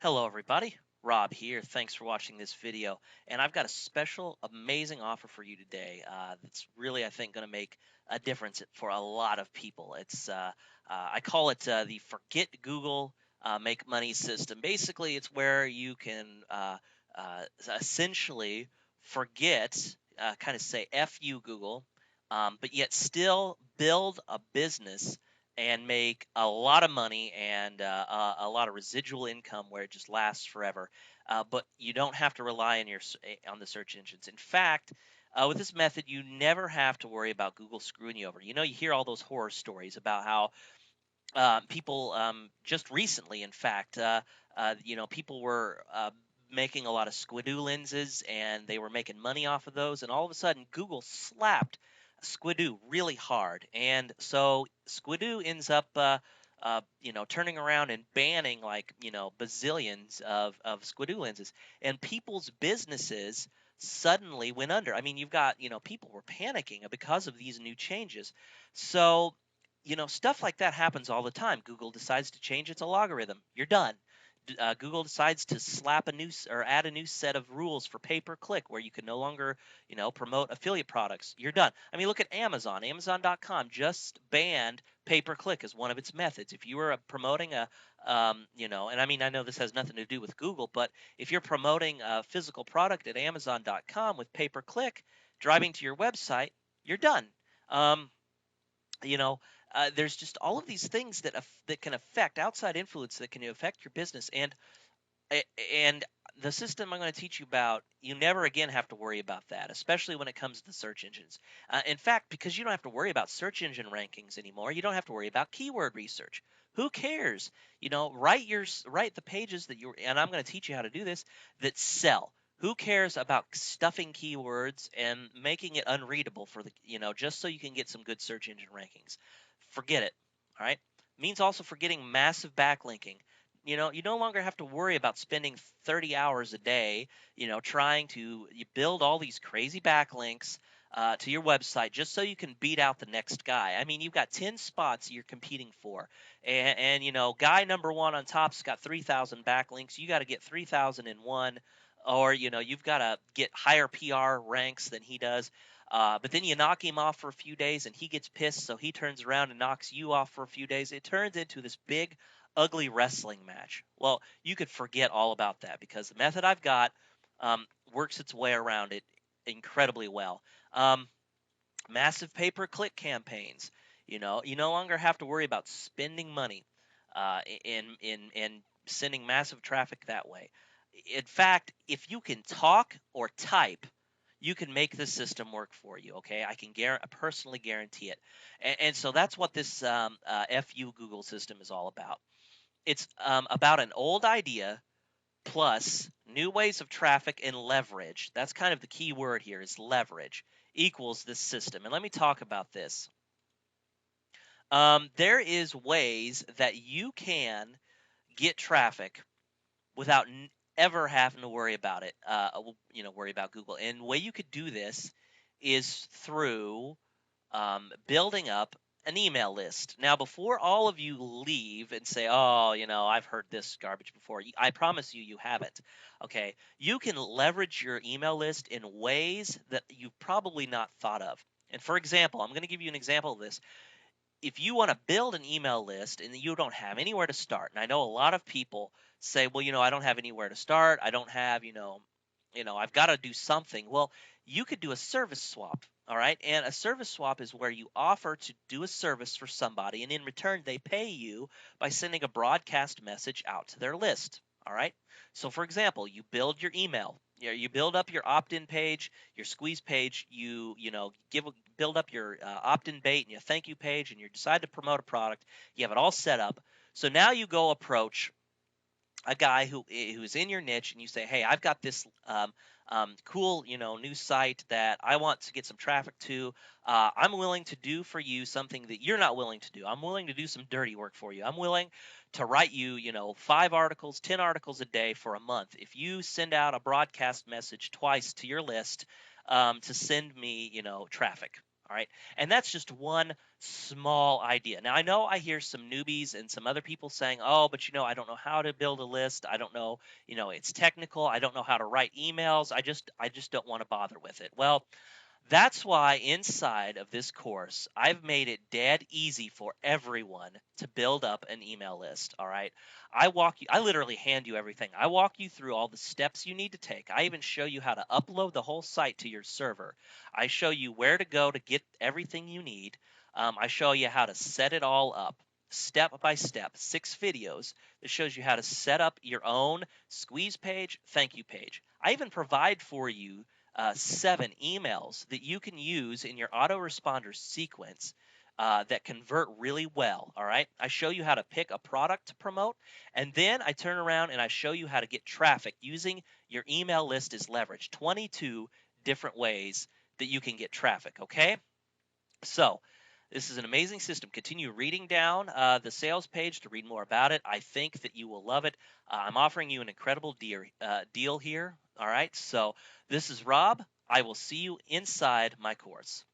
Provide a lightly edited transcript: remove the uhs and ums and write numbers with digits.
Hello, everybody. Rob here. Thanks for watching this video. And I've got a special, amazing offer for you today that's really, I think, going to make a difference for a lot of people. I call it the Forget Google, Make Money system. Basically, it's where you can uh, essentially forget, kind of say F you, Google, but yet still build a business and make a lot of money and a lot of residual income where it just lasts forever. But you don't have to rely on on the search engines. In fact, with this method, you never have to worry about Google screwing you over. You hear all those horror stories about how people just recently, in fact, people were making a lot of Squidoo lenses and they were making money off of those, and all of a sudden, Google slapped Squidoo really hard, and so Squidoo ends up. Turning around and banning like bazillions of Squidoo lenses, and people's businesses suddenly went under. I mean, you've got people were panicking because of these new changes. So stuff like that happens all the time. Google decides to change its algorithm. You're done. Google decides to slap or add a new set of rules for pay per click where you can no longer, promote affiliate products. You're done. I mean, look at Amazon. Amazon.com just banned pay per click as one of its methods. If you were promoting and I mean, I know this has nothing to do with Google, but if you're promoting a physical product at Amazon.com with pay per click, driving to your website, you're done. Um, you know there's just all of these things that can affect outside influence that can affect your business, a- and the system I'm going to teach you about, you never again have to worry about that, especially when it comes to the search engines. In fact, because you don't have to worry about search engine rankings anymore, you don't have to worry about keyword research. Who cares? Write the pages that you, and I'm going to teach you how to do this, that sell. Who cares about stuffing keywords and making it unreadable for just so you can get some good search engine rankings? Forget it. All right. Means also forgetting massive backlinking. You no longer have to worry about spending 30 hours a day, trying to you build all these crazy backlinks to your website just so you can beat out the next guy. I mean, you've got 10 spots you're competing for, and guy number one on top's got 3,000 backlinks. You got to get 3,001, or you've got to get higher PR ranks than he does. But then you knock him off for a few days, and he gets pissed, so he turns around and knocks you off for a few days. It turns into this big ugly wrestling match. Well, you could forget all about that because the method I've got works its way around it incredibly well. Um, Massive pay-per-click campaigns. You no longer have to worry about spending money in sending massive traffic that way. In fact, if you can talk or type, you can make this system work for you. Okay, I can personally guarantee it, and so that's what this FU Google system is all about. It's about an old idea plus new ways of traffic and leverage. That's kind of the key word here is leverage equals this system. And let me talk about this. There is ways that you can get traffic without ever having to worry about it. Worry about Google. And the way you could do this is through building up an email list. Now, before all of you leave and say, "Oh, I've heard this garbage before," I promise you, you haven't. Okay, you can leverage your email list in ways that you've probably not thought of. And for example, I'm going to give you an example of this. If you want to build an email list and you don't have anywhere to start, and I know a lot of people say, "Well, I don't have anywhere to start. I don't have, I've got to do something." Well, you could do a service swap. All right. And a service swap is where you offer to do a service for somebody, and in return, they pay you by sending a broadcast message out to their list. All right. So, for example, you build your email. You build up your opt-in page, your squeeze page. Build up your opt-in bait and your thank you page, and you decide to promote a product. You have it all set up. So now you go approach a guy who's in your niche, and you say, "Hey, I've got this cool, new site that I want to get some traffic to. I'm willing to do for you something that you're not willing to do. I'm willing to do some dirty work for you. I'm willing to write you, 5 articles, 10 articles a day for a month. If you send out a broadcast message twice to your list to send me, traffic." All right. And that's just one small idea. Now, I know I hear some newbies and some other people saying, oh, but I don't know how to build a list. I don't know, it's technical. I don't know how to write emails. I just don't want to bother with it. Well, that's why inside of this course, I've made it dead easy for everyone to build up an email list. All right. I literally hand you everything. I walk you through all the steps you need to take. I even show you how to upload the whole site to your server. I show you where to go to get everything you need. I show you how to set it all up step by step, 6 videos that shows you how to set up your own squeeze page, thank you page. I even provide for you 7 emails that you can use in your autoresponder sequence that convert really well. All right. I show you how to pick a product to promote, and then I turn around and I show you how to get traffic using your email list as leverage. 22 different ways that you can get traffic. Okay. So, this is an amazing system. Continue reading down the sales page to read more about it. I think that you will love it. I'm offering you an incredible deal here. All right. So, this is Rob. I will see you inside my course.